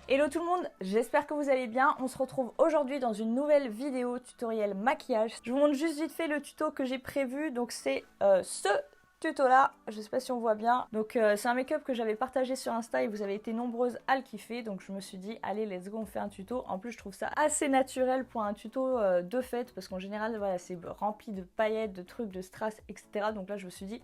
Hello tout le monde, j'espère que vous allez bien. On se retrouve aujourd'hui dans une nouvelle vidéo tutoriel maquillage. Je vous montre juste vite fait le tuto que j'ai prévu. Donc c'est ce tuto là, je sais pas si on voit bien. Donc c'est un make-up que j'avais partagé sur Insta et vous avez été nombreuses à le kiffer. Donc je me suis dit allez let's go, on fait un tuto. En plus je trouve ça assez naturel pour un tuto de fête parce qu'en général voilà c'est rempli de paillettes, de trucs, de strass, etc. Donc là je me suis dit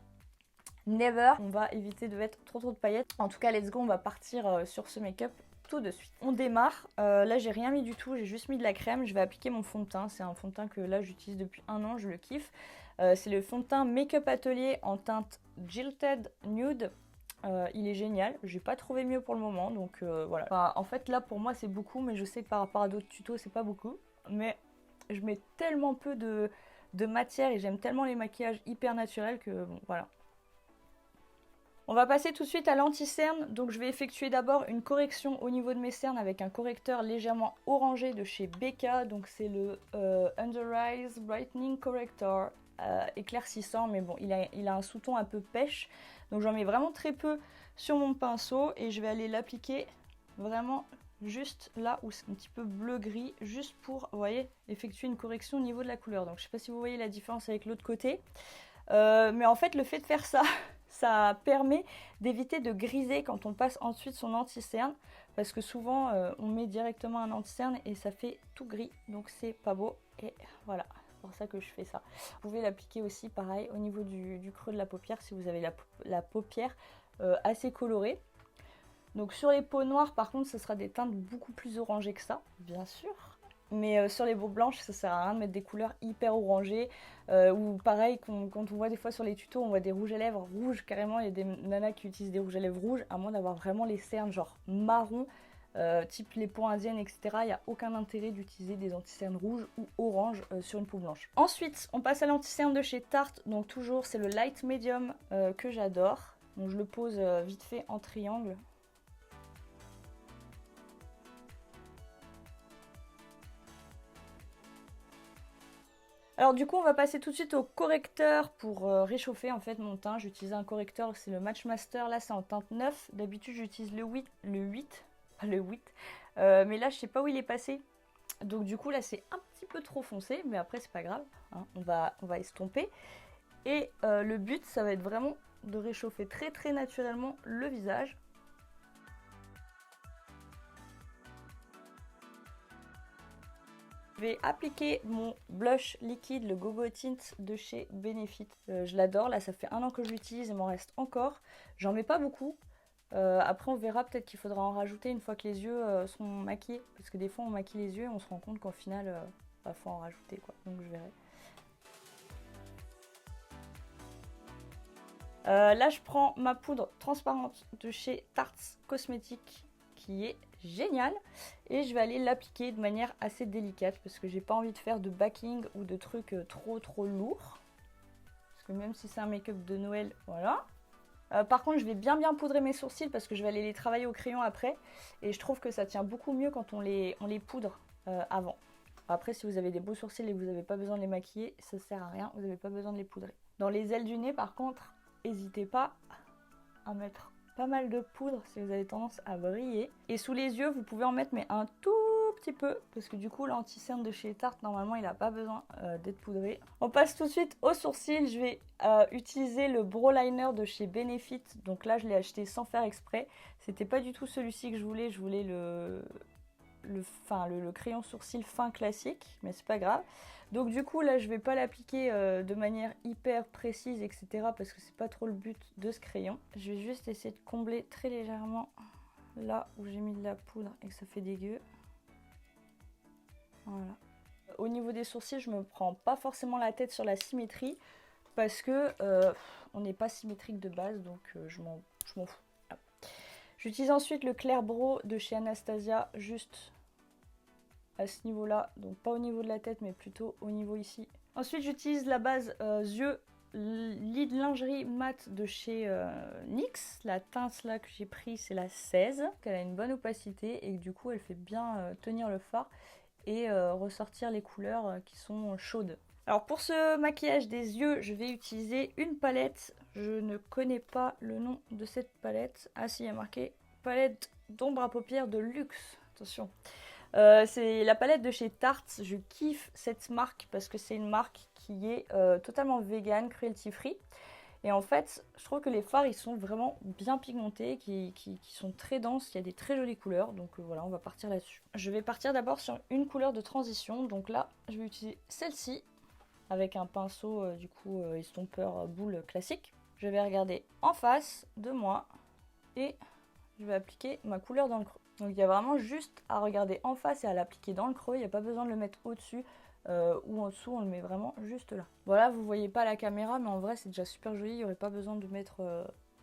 never, on va éviter de mettre trop de paillettes. En tout cas let's go, on va partir sur ce make-up tout de suite. On démarre, là j'ai rien mis du tout, j'ai juste mis de la crème, je vais appliquer mon fond de teint, c'est un fond de teint que là j'utilise depuis un an, je le kiffe. C'est le fond de teint Make-up Atelier en teinte Jilted Nude. Il est génial, j'ai pas trouvé mieux pour le moment, donc voilà. Enfin, en fait là pour moi c'est beaucoup, mais je sais que par rapport à d'autres tutos c'est pas beaucoup. Mais je mets tellement peu de matière et j'aime tellement les maquillages hyper naturels que bon voilà. On va passer tout de suite à l'anti-cerne, donc je vais effectuer d'abord une correction au niveau de mes cernes avec un correcteur légèrement orangé de chez Becca, donc c'est le Under Eyes Brightening Corrector éclaircissant, mais bon il a un sous-ton un peu pêche, donc j'en mets vraiment très peu sur mon pinceau et je vais aller l'appliquer vraiment juste là où c'est un petit peu bleu-gris, juste pour, vous voyez, effectuer une correction au niveau de la couleur. Donc je sais pas si vous voyez la différence avec l'autre côté. Mais en fait le fait de faire ça, ça permet d'éviter de griser quand on passe ensuite son anti-cerne, parce que souvent on met directement un anti-cerne et ça fait tout gris, donc c'est pas beau. Et voilà, c'est pour ça que je fais ça. Vous pouvez l'appliquer aussi pareil au niveau du creux de la paupière si vous avez la paupière assez colorée. Donc sur les peaux noires par contre ce sera des teintes beaucoup plus orangées que ça, bien sûr. Mais sur les peaux blanches, ça sert à rien de mettre des couleurs hyper orangées. Ou pareil, quand on voit des fois sur les tutos, on voit des rouges à lèvres rouges. Carrément, il y a des nanas qui utilisent des rouges à lèvres rouges. À moins d'avoir vraiment les cernes genre marron, type les peaux indiennes, etc. Il n'y a aucun intérêt d'utiliser des anti-cernes rouges ou oranges sur une peau blanche. Ensuite, on passe à l'anti-cerne de chez Tarte. Donc toujours, c'est le Light Medium que j'adore. Donc je le pose vite fait en triangle. Alors du coup on va passer tout de suite au correcteur pour réchauffer en fait mon teint. J'utilise un correcteur, c'est le Match Master, là c'est en teinte 9. D'habitude j'utilise le 8, pas le 8. Mais là je sais pas où il est passé. Donc du coup là c'est un petit peu trop foncé, mais après c'est pas grave, hein. On va estomper. Et le but ça va être vraiment de réchauffer très naturellement le visage. Je vais appliquer mon blush liquide, le Go Go Tint de chez Benefit. Je l'adore, là ça fait un an que je l'utilise, il m'en reste encore. J'en mets pas beaucoup. Après on verra, peut-être qu'il faudra en rajouter une fois que les yeux sont maquillés. Parce que des fois on maquille les yeux et on se rend compte qu'au final, bah, faut en rajouter quoi. Donc je verrai. Là je prends ma poudre transparente de chez Tarte Cosmetics qui est génial et je vais aller l'appliquer de manière assez délicate parce que j'ai pas envie de faire de backing ou de trucs trop lourds, parce que même si c'est un make-up de Noël, voilà. Par contre je vais bien poudrer mes sourcils parce que je vais aller les travailler au crayon après et je trouve que ça tient beaucoup mieux quand on les poudre avant. Après si vous avez des beaux sourcils et que vous n'avez pas besoin de les maquiller, ça sert à rien, vous n'avez pas besoin de les poudrer. Dans les ailes du nez par contre, n'hésitez pas à mettre pas mal de poudre si vous avez tendance à briller. Et sous les yeux, vous pouvez en mettre mais un tout petit peu, parce que du coup l'anti-cerne de chez Tarte, normalement il n'a pas besoin d'être poudré. On passe tout de suite aux sourcils. Je vais utiliser le Brow Liner de chez Benefit. Donc là je l'ai acheté sans faire exprès. C'était pas du tout celui-ci que je voulais le crayon sourcil fin classique, mais c'est pas grave. Donc du coup là je vais pas l'appliquer de manière hyper précise, etc. parce que c'est pas trop le but de ce crayon. Je vais juste essayer de combler très légèrement là où j'ai mis de la poudre et que ça fait dégueu. Voilà. Au niveau des sourcils, je me prends pas forcément la tête sur la symétrie parce que on n'est pas symétrique de base, donc je m'en fous. Voilà. J'utilise ensuite le Clair Brow de chez Anastasia, juste à ce niveau là, donc pas au niveau de la tête mais plutôt au niveau ici. Ensuite j'utilise la base yeux Lid Lingerie Mat de chez NYX. La teinte là que j'ai pris c'est la 16, elle a une bonne opacité et du coup elle fait bien tenir le fard et ressortir les couleurs qui sont chaudes. Alors pour ce maquillage des yeux, je vais utiliser une palette. Je ne connais pas le nom de cette palette. Ah si, il y a marqué palette d'ombre à paupières de luxe. Attention. C'est la palette de chez Tarte. Je kiffe cette marque parce que c'est une marque qui est totalement vegan, cruelty free. Et en fait, je trouve que les fards, ils sont vraiment bien pigmentés, qui sont très denses. Il y a des très jolies couleurs. Donc voilà, on va partir là-dessus. Je vais partir d'abord sur une couleur de transition. Donc là, je vais utiliser celle-ci avec un pinceau, estompeur boule classique. Je vais regarder en face de moi et je vais appliquer ma couleur dans le creux. Donc il y a vraiment juste à regarder en face et à l'appliquer dans le creux. Il n'y a pas besoin de le mettre au-dessus. Ou en dessous, on le met vraiment juste là. Voilà, vous voyez pas la caméra, mais en vrai c'est déjà super joli. Il n'y aurait pas besoin de mettre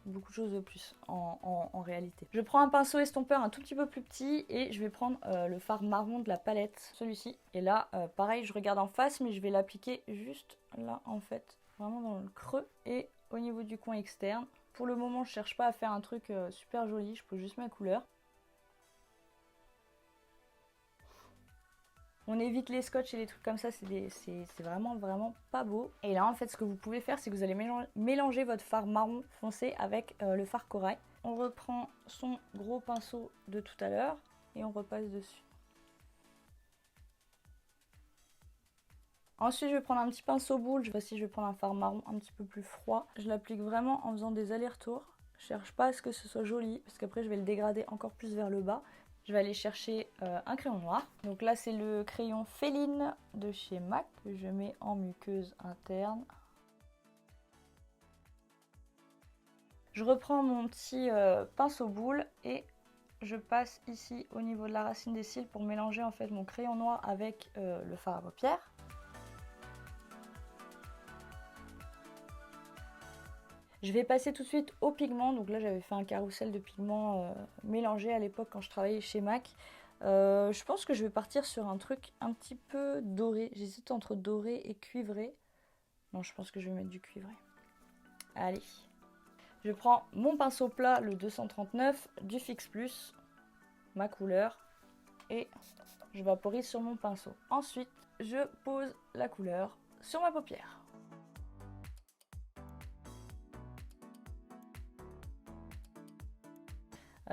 beaucoup de choses de plus en réalité. Je prends un pinceau estompeur un tout petit peu plus petit et je vais prendre le fard marron de la palette, celui-ci. Et là, pareil, je regarde en face, mais je vais l'appliquer juste là en fait, vraiment dans le creux et au niveau du coin externe. Pour le moment, je cherche pas à faire un truc super joli, je pose juste ma couleur. On évite les scotch et les trucs comme ça, c'est vraiment pas beau. Et là en fait ce que vous pouvez faire, c'est que vous allez mélanger votre fard marron foncé avec le fard corail. On reprend son gros pinceau de tout à l'heure et on repasse dessus. Ensuite je vais prendre un petit pinceau boule, cette fois-ci je vais prendre un fard marron un petit peu plus froid. Je l'applique vraiment en faisant des allers-retours. Je cherche pas à ce que ce soit joli parce qu'après je vais le dégrader encore plus vers le bas. Je vais aller chercher un crayon noir. Donc là, c'est le crayon Féline de chez MAC que je mets en muqueuse interne. Je reprends mon petit pinceau boule et je passe ici au niveau de la racine des cils pour mélanger en fait mon crayon noir avec le fard à paupières. Je vais passer tout de suite au pigment. Donc là, j'avais fait un carrousel de pigments mélangés à l'époque quand je travaillais chez MAC. Je pense que je vais partir sur un truc un petit peu doré. J'hésite entre doré et cuivré. Non, je pense que je vais mettre du cuivré. Allez. Je prends mon pinceau plat, le 239 du Fix Plus, ma couleur, et je vaporise sur mon pinceau. Ensuite, je pose la couleur sur ma paupière.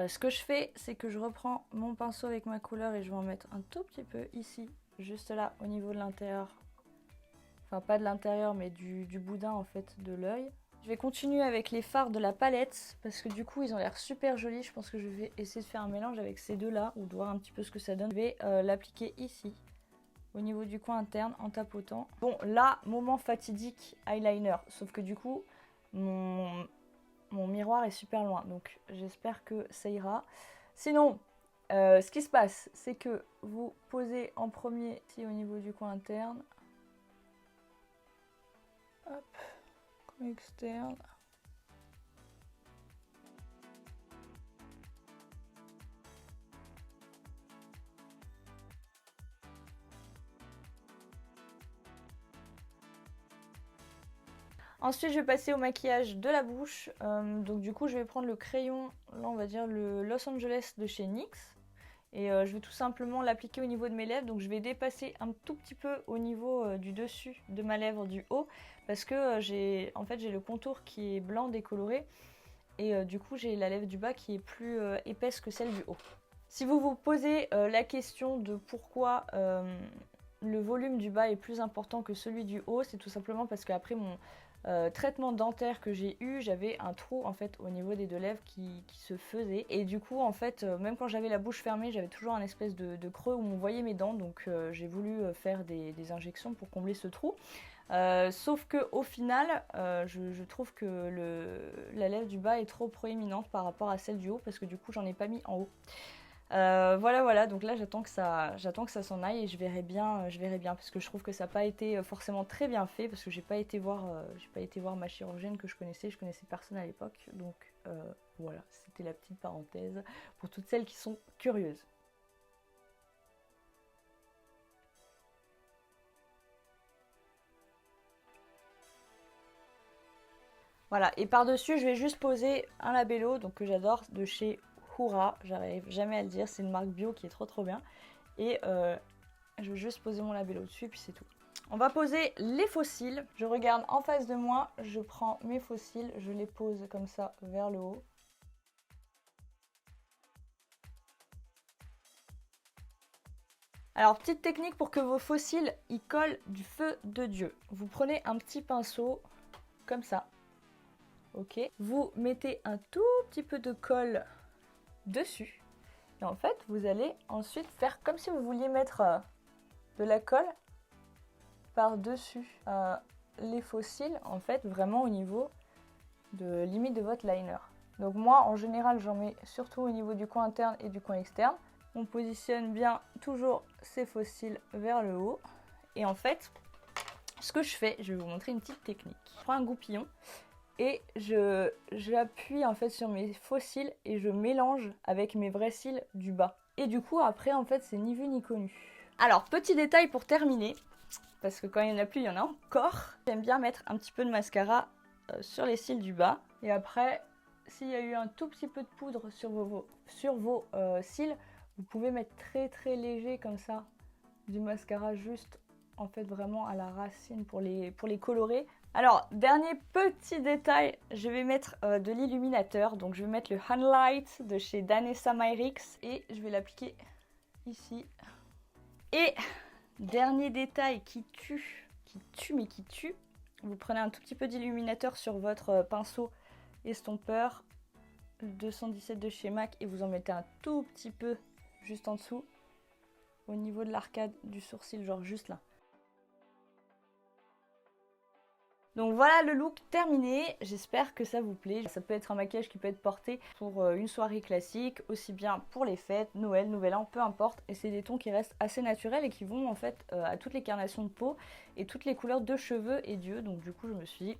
Ce que je fais, c'est que je reprends mon pinceau avec ma couleur et je vais en mettre un tout petit peu ici, juste là, au niveau de l'intérieur. Enfin, pas de l'intérieur, mais du boudin, en fait, de l'œil. Je vais continuer avec les fards de la palette, parce que du coup, ils ont l'air super jolis. Je pense que je vais essayer de faire un mélange avec ces deux-là, ou de voir un petit peu ce que ça donne. Je vais l'appliquer ici, au niveau du coin interne, en tapotant. Bon, là, moment fatidique, eyeliner. Sauf que du coup, mon miroir est super loin, donc j'espère que ça ira. Sinon, ce qui se passe, c'est que vous posez en premier ici au niveau du coin interne. Hop, coin externe. Ensuite, je vais passer au maquillage de la bouche. Donc du coup, je vais prendre le crayon, là on va dire le Los Angeles de chez NYX. Et je vais tout simplement l'appliquer au niveau de mes lèvres. Donc je vais dépasser un tout petit peu au niveau du dessus de ma lèvre du haut. Parce que j'ai le contour qui est blanc décoloré. Et du coup, j'ai la lèvre du bas qui est plus épaisse que celle du haut. Si vous vous posez la question de pourquoi le volume du bas est plus important que celui du haut, c'est tout simplement parce qu'après mon traitement dentaire que j'ai eu, j'avais un trou en fait au niveau des deux lèvres qui se faisait, et du coup en fait même quand j'avais la bouche fermée, j'avais toujours un espèce de creux où on voyait mes dents, donc j'ai voulu faire des injections pour combler ce trou. Sauf que au final, je trouve que la lèvre du bas est trop proéminente par rapport à celle du haut, parce que du coup j'en ai pas mis en haut. Voilà, donc là j'attends que ça s'en aille et je verrai bien, parce que je trouve que ça n'a pas été forcément très bien fait, parce que j'ai pas été voir ma chirurgienne que je connaissais personne à l'époque, donc voilà, c'était la petite parenthèse pour toutes celles qui sont curieuses. Voilà, et par-dessus je vais juste poser un labello donc que j'adore de chez Hura, j'arrive jamais à le dire, c'est une marque bio qui est trop bien. Et je vais juste poser mon labello dessus et puis c'est tout. On va poser les faux cils. Je regarde en face de moi, je prends mes faux cils, je les pose comme ça vers le haut. Alors, petite technique pour que vos faux cils y collent du feu de Dieu. Vous prenez un petit pinceau, comme ça. Ok. Vous mettez un tout petit peu de colle dessus. Et en fait, vous allez ensuite faire comme si vous vouliez mettre de la colle par-dessus les faux cils, en fait, vraiment au niveau de limite de votre liner. Donc moi, en général, j'en mets surtout au niveau du coin interne et du coin externe. On positionne bien toujours ces faux cils vers le haut. Et en fait, ce que je fais, je vais vous montrer une petite technique. Je prends un goupillon et j'appuie en fait sur mes faux cils et je mélange avec mes vrais cils du bas. Et du coup, après, en fait, c'est ni vu ni connu. Alors, petit détail pour terminer, parce que quand il n'y en a plus, il y en a encore. J'aime bien mettre un petit peu de mascara sur les cils du bas. Et après, s'il y a eu un tout petit peu de poudre sur vos cils, vous pouvez mettre très très léger comme ça du mascara juste en fait vraiment à la racine pour les colorer. Alors dernier petit détail, je vais mettre de l'illuminateur, donc je vais mettre le Handlight de chez Danessa Myricks et je vais l'appliquer ici. Et dernier détail qui tue, vous prenez un tout petit peu d'illuminateur sur votre pinceau estompeur, le 217 de chez MAC, et vous en mettez un tout petit peu juste en dessous, au niveau de l'arcade du sourcil, genre juste là. Donc voilà le look terminé, j'espère que ça vous plaît. Ça peut être un maquillage qui peut être porté pour une soirée classique, aussi bien pour les fêtes, Noël, Nouvel An, peu importe. Et c'est des tons qui restent assez naturels et qui vont en fait à toutes les carnations de peau et toutes les couleurs de cheveux et d'yeux. Donc du coup je me suis dit,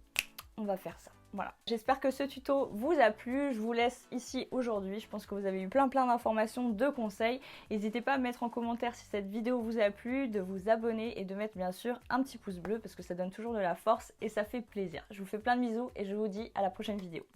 on va faire ça. Voilà. J'espère que ce tuto vous a plu. Je vous laisse ici aujourd'hui. Je pense que vous avez eu plein d'informations, de conseils. N'hésitez pas à mettre en commentaire si cette vidéo vous a plu, de vous abonner et de mettre bien sûr un petit pouce bleu parce que ça donne toujours de la force et ça fait plaisir. Je vous fais plein de bisous et je vous dis à la prochaine vidéo.